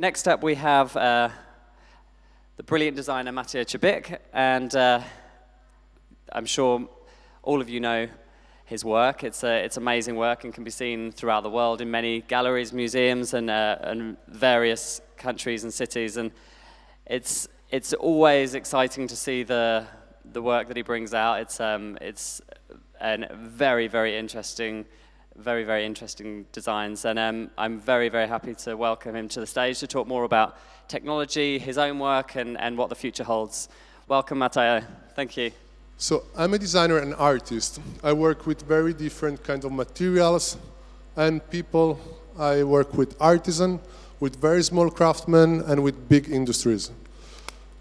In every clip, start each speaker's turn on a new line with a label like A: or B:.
A: Next up, we have the brilliant designer Matteo Cibic, and I'm sure all of you know his work. It's amazing work and can be seen throughout the world in many galleries, museums, and various countries and cities. And it's always exciting to see the work that he brings out. It's a very interesting designs, and I'm very happy to welcome him to the stage to talk more about technology, his own work, and what the future holds. Welcome, Matteo. Thank you.
B: So I'm a designer and artist. I work with very different kinds of materials and people. I work with artisans, with very small craftsmen, and with big industries.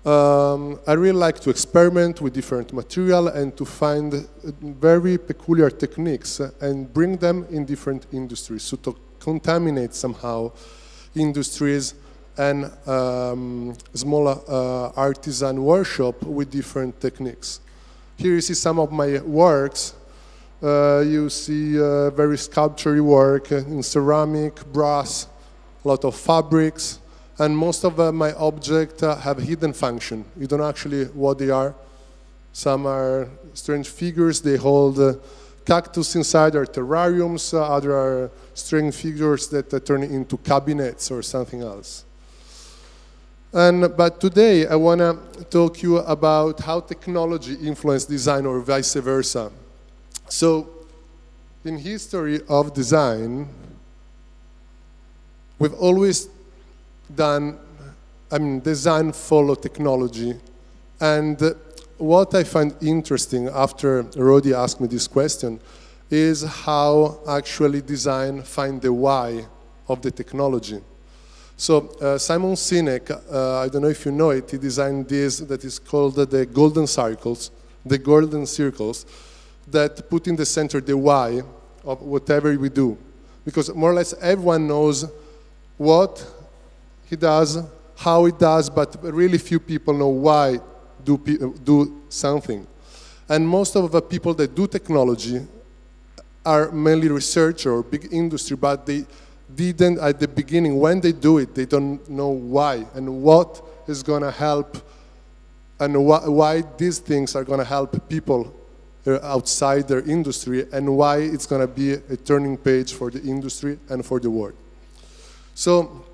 B: I really like to experiment with different material and to find very peculiar techniques and bring them in different industries, so to contaminate somehow industries and small artisan workshop with different techniques. Here you see some of my works. You see very sculpture work in ceramic, brass, a lot of fabrics. And most of my objects have hidden function. You don't know actually what they are. Some are strange figures. They hold cactus inside their terrariums. Other are strange figures that turn into cabinets or something else. But today I want to talk to you about how technology influenced design or vice versa. So in history of design, we've always design follow technology. And what I find interesting after Rodi asked me this question is how actually design find the why of the technology. So Simon Sinek, I don't know if you know it, he designed this that is called the golden circles, that put in the center the why of whatever we do. Because more or less everyone knows what he does, how it does, but really few people know why do something. And most of the people that do technology are mainly research or big industry, but they didn't at the beginning, when they do it, they don't know why and what is going to help and why these things are going to help people outside their industry and why it's going to be a turning page for the industry and for the world. So,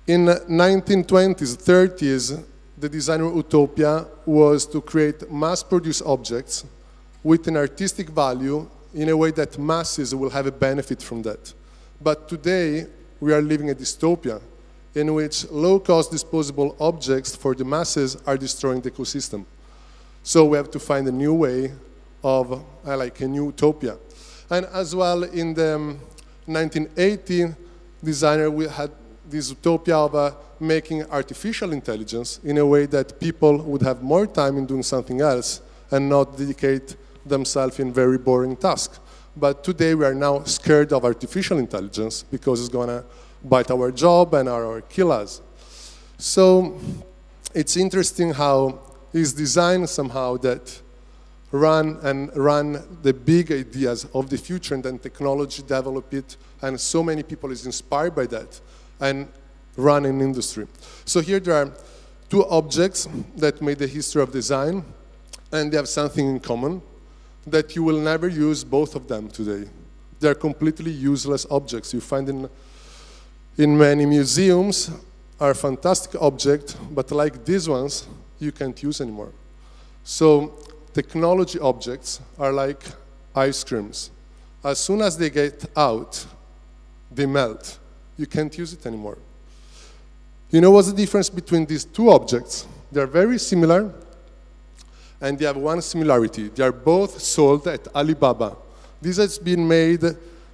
B: in 1920s, 30s, the designer utopia was to create mass-produced objects with an artistic value in a way that masses will have a benefit from that. But today, we are living a dystopia in which low-cost disposable objects for the masses are destroying the ecosystem. So we have to find a new way of, like a new utopia. And as well, in the 1980s, designer we had this utopia of making artificial intelligence in a way that people would have more time in doing something else and not dedicate themselves in very boring tasks. But today we are now scared of artificial intelligence because it's going to bite our job and or kill us. So it's interesting how it's designed somehow that run the big ideas of the future and then technology develop it, and so many people is inspired by that and run in industry. So here there are two objects that made the history of design, and they have something in common, that you will never use both of them today. They're completely useless objects. You find in many museums are fantastic objects, but like these ones, you can't use anymore. So technology objects are like ice creams. As soon as they get out, they melt. You can't use it anymore. You know what's the difference between these two objects? They're very similar, and they have one similarity. They are both sold at Alibaba. This has been made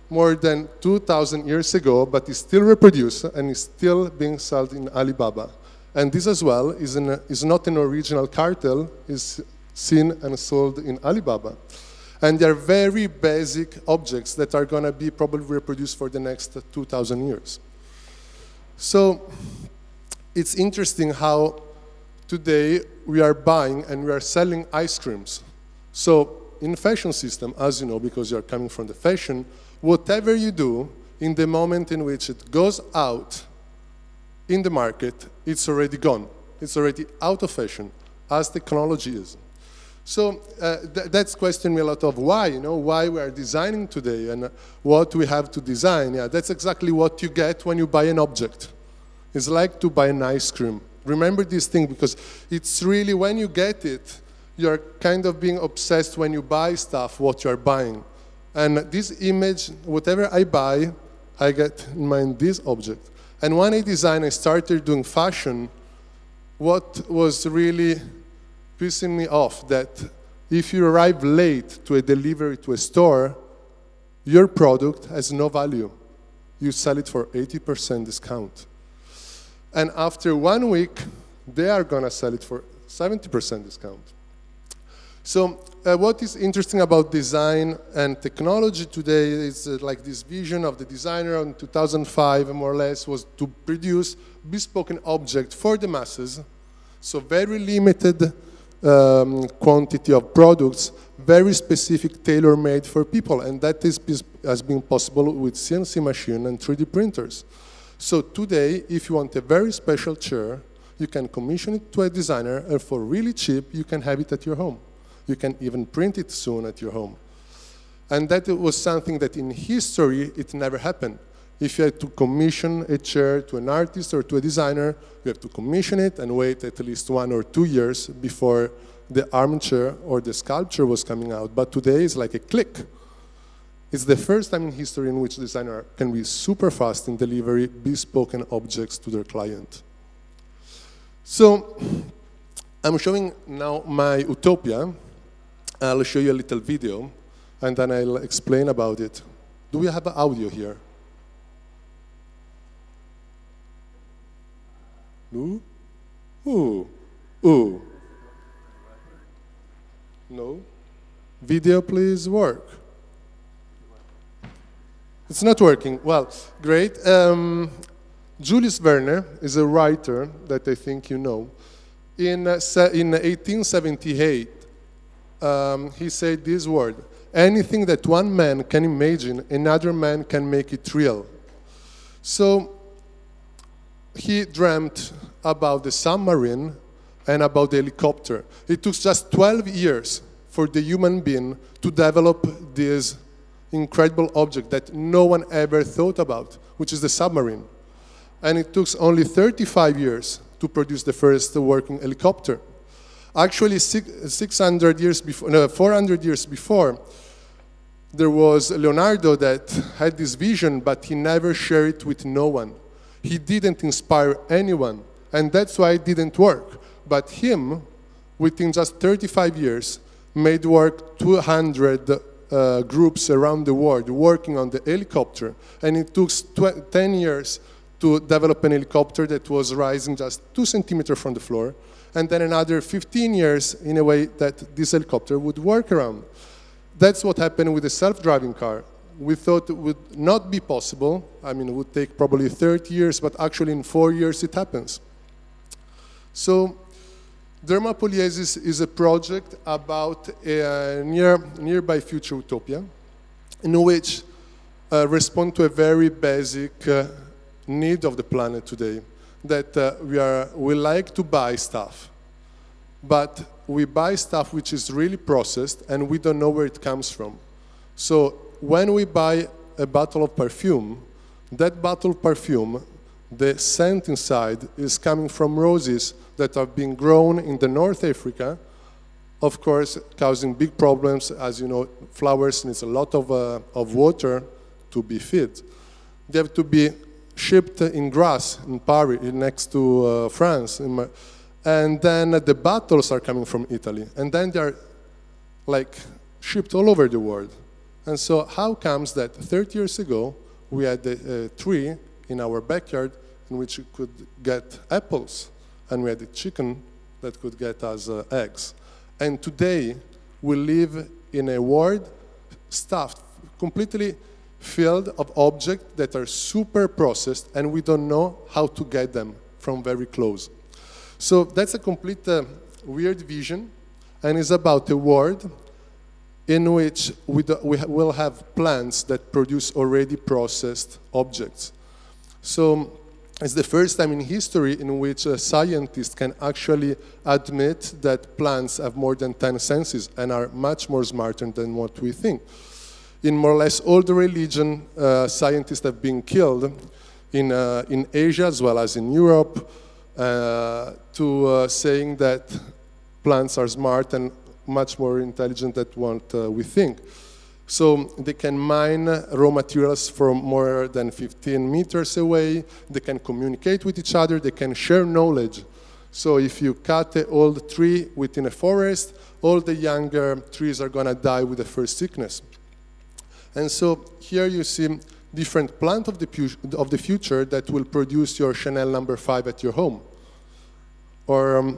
B: more than 2,000 years ago, but is still reproduced and is still being sold in Alibaba. And this as well is not an original cartel, is seen and sold in Alibaba. And they are very basic objects that are going to be probably reproduced for the next 2,000 years. So it's interesting how today we are buying and we are selling ice creams. So in fashion system, as you know, because you are coming from the fashion, whatever you do, in the moment in which it goes out in the market, it's already gone. It's already out of fashion, as technology is. So that's questioning me a lot of why, why we are designing today and what we have to design. Yeah, that's exactly what you get when you buy an object. It's like to buy an ice cream. Remember this thing, because it's really when you get it, you're kind of being obsessed when you buy stuff, what you're buying. And this image, whatever I buy, I get in mind this object. And when I started doing fashion, what was really pissing me off, that if you arrive late to a delivery to a store, your product has no value. You sell it for 80% discount. And after 1 week, they are gonna sell it for 70% discount. So what is interesting about design and technology today is like this vision of the designer in 2005, more or less, was to produce bespoke object for the masses. So very limited quantity of products, very specific, tailor-made for people. And that has been possible with CNC machine and 3D printers. So today, if you want a very special chair, you can commission it to a designer, and for really cheap, you can have it at your home. You can even print it soon at your home. And that was something that in history, it never happened. If you had to commission a chair to an artist or to a designer, you have to commission it and wait at least 1 or 2 years before the armchair or the sculpture was coming out. But today, it's like a click. It's the first time in history in which designer can be super fast in delivery bespoke objects to their client. So I'm showing now my utopia. I'll show you a little video, and then I'll explain about it. Do we have audio here? No? Ooh. Ooh. No? Video, please work. It's not working. Well, great. Julius Verne is a writer that I think you know. In 1878, he said this word: anything that one man can imagine, another man can make it real. So he dreamt about the submarine and about the helicopter. It took just 12 years for the human being to develop this incredible object that no one ever thought about, which is the submarine. And it took only 35 years to produce the first working helicopter. Actually, 400 years before, there was Leonardo that had this vision, but he never shared it with no one. He didn't inspire anyone, and that's why it didn't work. But him, within just 35 years, made work 200 groups around the world working on the helicopter, and it took 10 years to develop an helicopter that was rising just 2 centimeters from the floor, and then another 15 years in a way that this helicopter would work around. That's what happened with the self-driving car. We thought it would not be possible. I mean, it would take probably 30 years, but actually in 4 years it happens. So Dermapoliesis is a project about a nearby future utopia in which respond to a very basic need of the planet today, that we like to buy stuff, but we buy stuff which is really processed and we don't know where it comes from. So when we buy a bottle of perfume, that bottle of perfume, the scent inside is coming from roses that have been grown in the North Africa, of course causing big problems. As you know, flowers need a lot of water to be fed. They have to be shipped in Grasse, in Paris, next to France. And then the bottles are coming from Italy. And then they're like shipped all over the world. And so how comes that 30 years ago, we had a tree in our backyard in which we could get apples, and we had a chicken that could get us eggs. And today, we live in a world stuffed, completely filled of objects that are super processed, and we don't know how to get them from very close. So that's a complete weird vision, and it's about a world in which we will have plants that produce already processed objects. So it's the first time in history in which a scientist can actually admit that plants have more than 10 senses and are much more smarter than what we think. In more or less all the religion, scientists have been killed in Asia as well as in Europe to saying that plants are smart and much more intelligent than what we think. So they can mine raw materials from more than 15 meters away, they can communicate with each other, they can share knowledge. So if you cut an old tree within a forest, all the younger trees are going to die with the first sickness. And so here you see different plants of the future that will produce your Chanel number 5 at your home. Or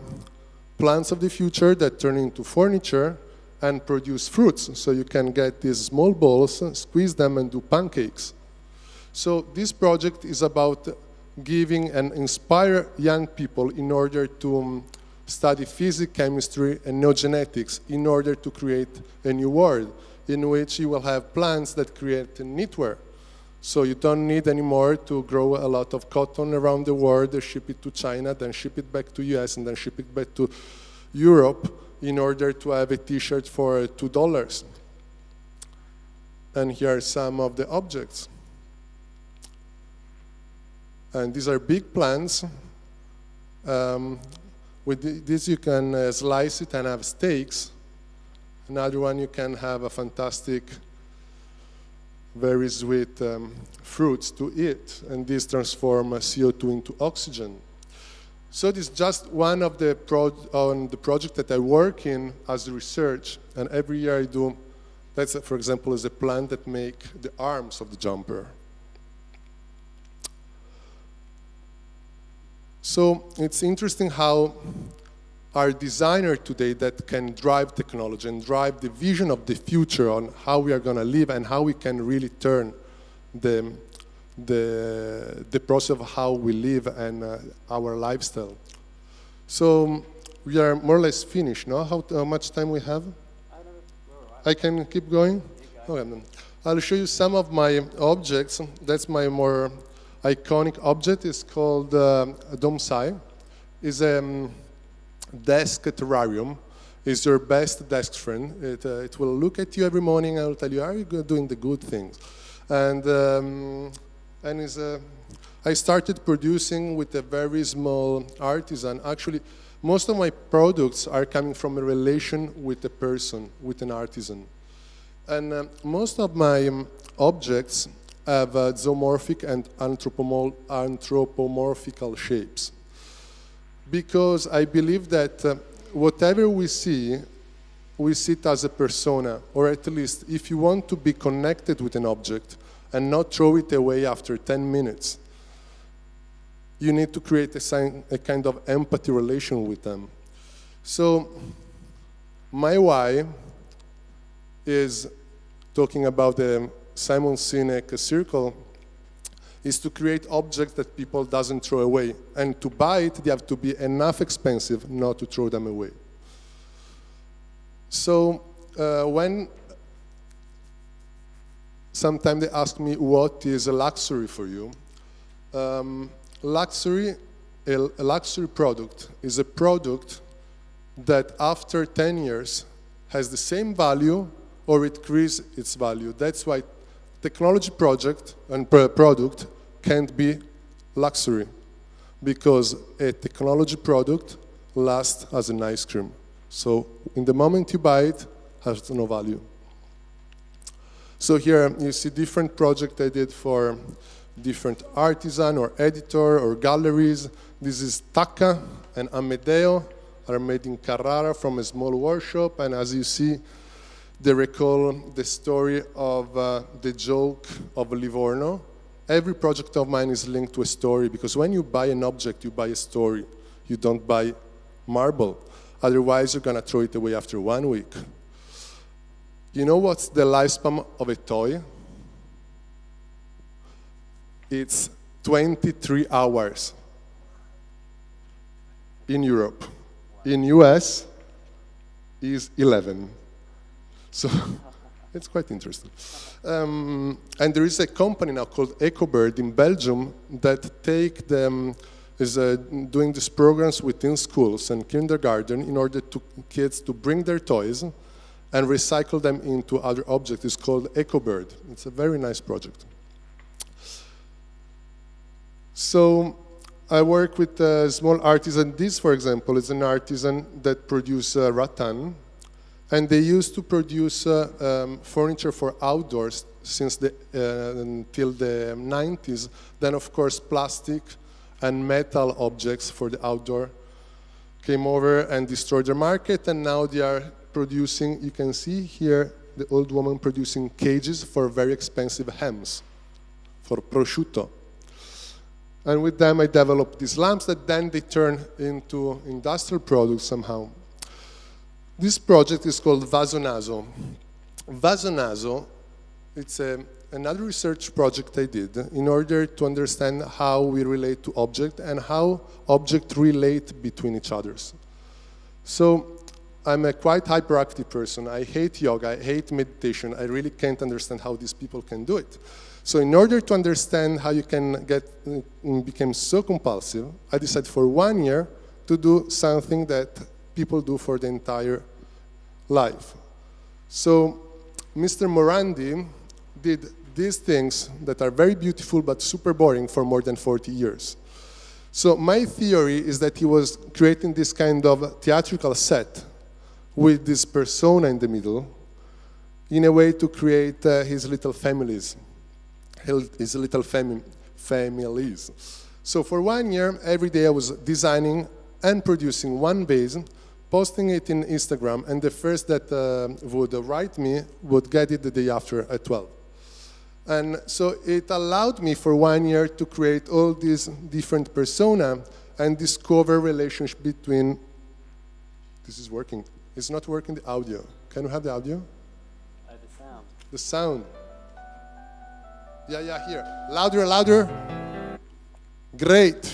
B: plants of the future that turn into furniture and produce fruits. So you can get these small balls, squeeze them and do pancakes. So this project is about giving and inspire young people in order to study physics, chemistry and neogenetics in order to create a new world in which you will have plants that create knitwear. So you don't need anymore to grow a lot of cotton around the world, ship it to China, then ship it back to US and then ship it back to Europe in order to have a t-shirt for $2. And here are some of the objects. And these are big plants. With this you can slice it and have steaks. Another one you can have a fantastic, very sweet fruits to eat. And these transform CO2 into oxygen. So this is just one of the project that I work in as research, and every year I do. That's, for example, is a plant that make the arms of the jumper. So it's interesting how our designer today that can drive technology and drive the vision of the future on how we are going to live and how we can really turn the process of how we live and our lifestyle. So we are more or less finished, no? How much time we have? I can keep going? Okay. I'll show you some of my objects. That's my more iconic object. It's called Domsai. It's a desk terrarium. It's your best desk friend. It will look at you every morning and will tell you, are you doing the good things? I started producing with a very small artisan. Actually, most of my products are coming from a relation with a person, with an artisan. And most of my objects have zoomorphic and anthropomorphical shapes. Because I believe that whatever we see it as a persona, or at least if you want to be connected with an object, and not throw it away after 10 minutes. You need to create a kind of empathy relation with them. So my why is talking about the Simon Sinek circle is to create objects that people doesn't throw away. And to buy it, they have to be enough expensive not to throw them away. So when sometimes they ask me, what is a luxury for you? A luxury product is a product that after 10 years has the same value or it increases its value. That's why technology project and product can't be luxury, because a technology product lasts as an ice cream. So in the moment you buy it, it has no value. So here you see different projects I did for different artisan or editor or galleries. This is Taka and Amedeo are made in Carrara from a small workshop, and as you see, they recall the story of the joke of Livorno. Every project of mine is linked to a story, because when you buy an object, you buy a story. You don't buy marble. Otherwise, you're going to throw it away after 1 week. You know what's the lifespan of a toy? It's 23 hours in Europe. In US, is 11. So It's quite interesting. And there is a company now called EcoBird in Belgium that is doing these programs within schools and kindergarten in order to kids to bring their toys and recycle them into other objects. It's called EcoBird. It's a very nice project. So I work with a small artisan. This, for example, is an artisan that produces rattan. And they used to produce furniture for outdoors since until the 90s. Then, of course, plastic and metal objects for the outdoor came over and destroyed their market. And now they are producing, you can see here, the old woman producing cages for very expensive hams, for prosciutto. And with them, I developed these lamps that then they turn into industrial products somehow. This project is called Vasonaso. Vasonaso, it's another research project I did in order to understand how we relate to objects and how objects relate between each other. So I'm a quite hyperactive person. I hate yoga, I hate meditation. I really can't understand how these people can do it. So in order to understand how you can become so compulsive, I decided for 1 year to do something that people do for the entire life. So Mr. Morandi did these things that are very beautiful but super boring for more than 40 years. So my theory is that he was creating this kind of theatrical set with this persona in the middle in a way to create his little families. So for 1 year, every day I was designing and producing one vase, posting it in Instagram, and the first that would write me would get it the day after at 12. And so it allowed me for 1 year to create all these different persona and discover relationship between, this is working, it's not working the audio. Can we have the audio?
A: The sound.
B: The sound. Yeah, here. Louder, louder. Great.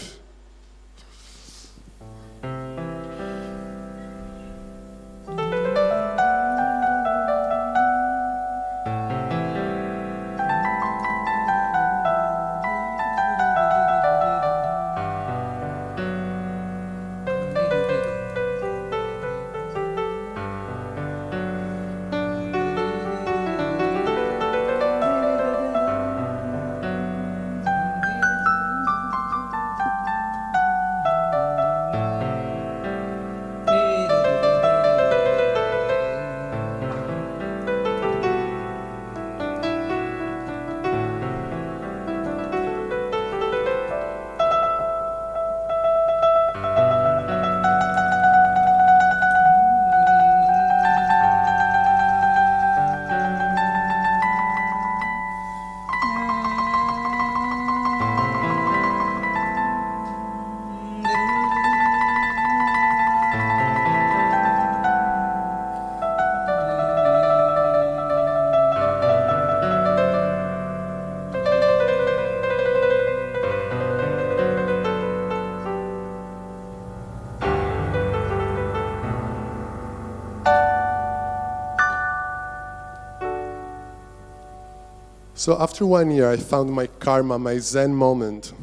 B: So after 1 year, I found my karma, my Zen moment.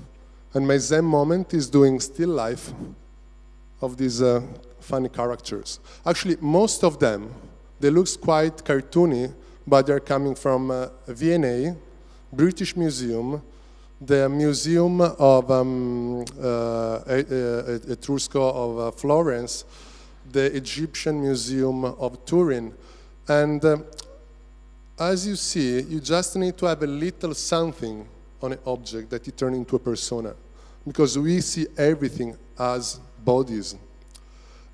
B: And my Zen moment is doing still life of these funny characters. Actually, most of them, they look quite cartoony, but they're coming from V&A, British Museum, the Museum of Etrusco of Florence, the Egyptian Museum of Turin. And as you see, you just need to have a little something on an object that you turn into a persona, because we see everything as bodies.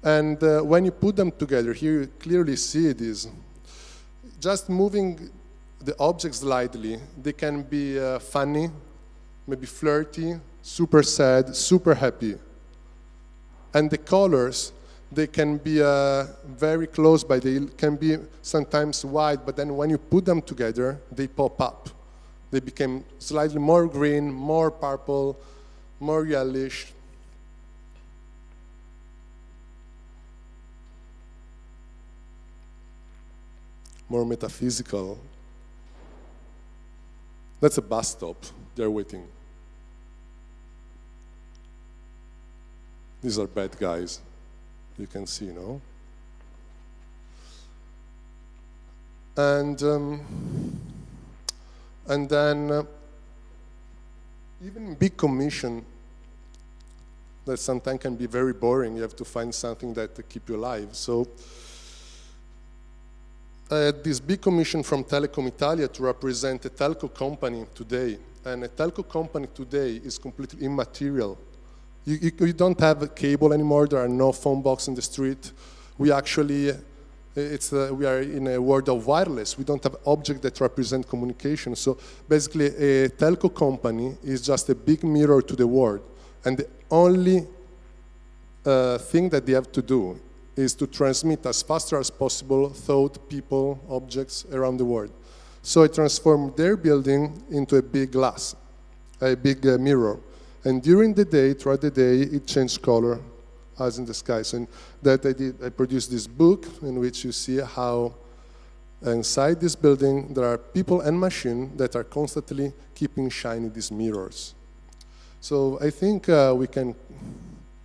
B: And when you put them together, here you clearly see this. Just moving the objects slightly, they can be funny, maybe flirty, super sad, super happy. And the colors, they can be very close by. They can be sometimes white, but then when you put them together, they pop up. They become slightly more green, more purple, more yellowish. more metaphysical. That's a bus stop. They're waiting. These are bad guys. You can see, no? And then even big commission that sometimes can be very boring. You have to find something that keep you alive. So I had this big commission from Telecom Italia to represent a telco company today. And a telco company today is completely immaterial. You don't have a cable anymore. There are no phone box in the street. We actually, we are in a world of wireless. We don't have objects that represent communication. So basically, a telco company is just a big mirror to the world. And the only thing that they have to do is to transmit as fast as possible thought, people, objects around the world. So I transformed their building into a big glass, a big mirror. And during the day, throughout the day, it changed color as in the sky. So I produced this book in which you see how inside this building there are people and machines that are constantly keeping shining these mirrors. So I think we can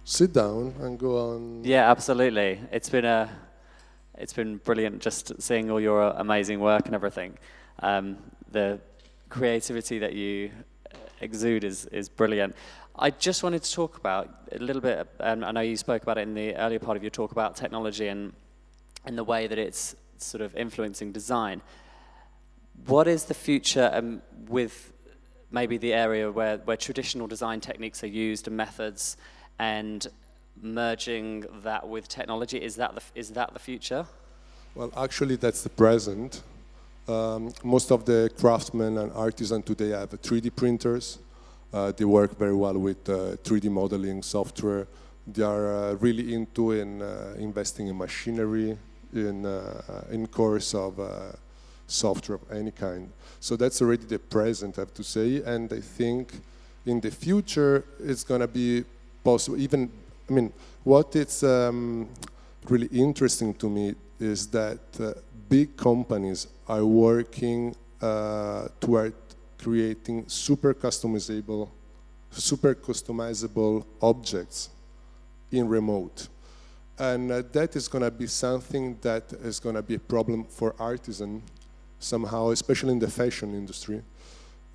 B: sit down and go on.
A: Yeah, absolutely. It's been brilliant just seeing all your amazing work and everything. The creativity that you exude is brilliant. I just wanted to talk about a little bit, and I know you spoke about it in the earlier part of your talk about technology and the way that it's sort of influencing design. What is the future with maybe the area where traditional design techniques are used and methods, and merging that with technology? Is that the future?
B: Well, actually, that's the present. Most of the craftsmen and artisans today have 3D printers. They work very well with 3D modeling software. They are really into investing in machinery, in course of software of any kind. So that's already the present, I have to say. And I think in the future, it's going to be possible. Even, I mean, what is really interesting to me is that big companies are working toward creating super customizable objects in remote. And that is going to be something that is going to be a problem for artisans somehow, especially in the fashion industry,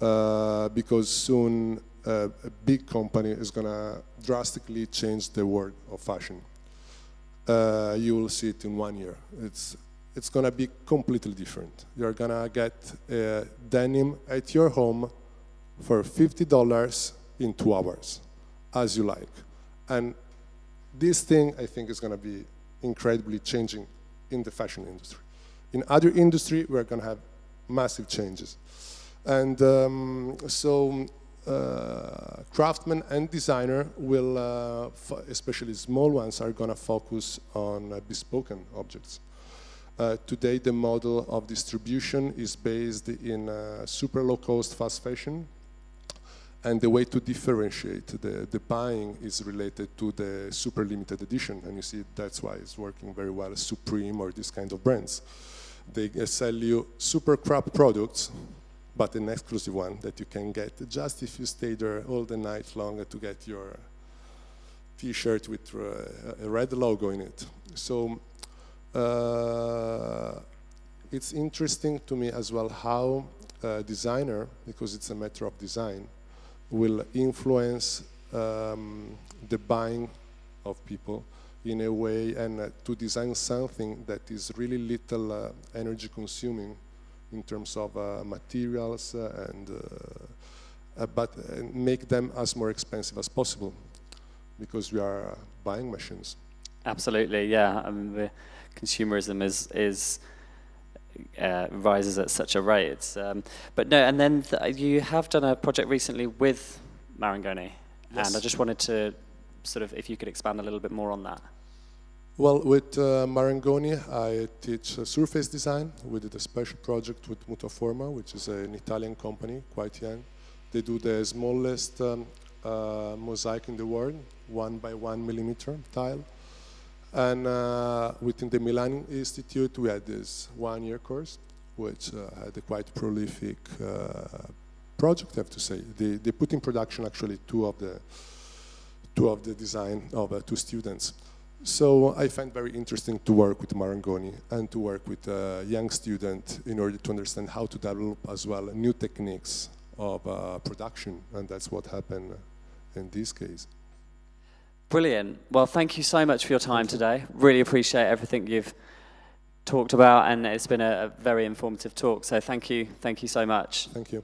B: because soon a big company is going to drastically change the world of fashion. You will see it in 1 year. It's going to be completely different. You're going to get denim at your home for $50 in 2 hours, as you like. And this thing, I think, is going to be incredibly changing in the fashion industry. In other industry, we're going to have massive changes. And craftsmen and designer will, especially small ones, are going to focus on bespoke objects. Today, the model of distribution is based in super low-cost fast fashion, and the way to differentiate the buying is related to the super limited edition, and you see that's why it's working very well. Supreme or this kind of brands, they sell you super crap products, but an exclusive one that you can get just if you stay there all the night long to get your T-shirt with a red logo in it. So. It's interesting to me as well how designer, because it's a matter of design, will influence the buying of people in a way, and to design something that is really little energy consuming in terms of materials but make them as more expensive as possible, because we are buying machines.
A: Absolutely, yeah. I mean, the consumerism is rises at such a rate. But no, and then you have done a project recently with Marangoni, yes. And I just wanted to sort of, if you could expand a little bit more on that.
B: Well, with Marangoni, I teach surface design. We did a special project with Mutaforma, which is an Italian company, quite young. They do the smallest mosaic in the world, 1 by 1 millimeter tile. And within the Milan Institute, we had this one-year course, which had a quite prolific project, I have to say. They put in production actually two of the design of two students. So I find very interesting to work with Marangoni and to work with a young student in order to understand how to develop as well new techniques of production, and that's what happened in this case.
A: Brilliant. Well, thank you so much for your time today. Really appreciate everything you've talked about, and it's been a very informative talk, so thank you so much.
B: Thank you.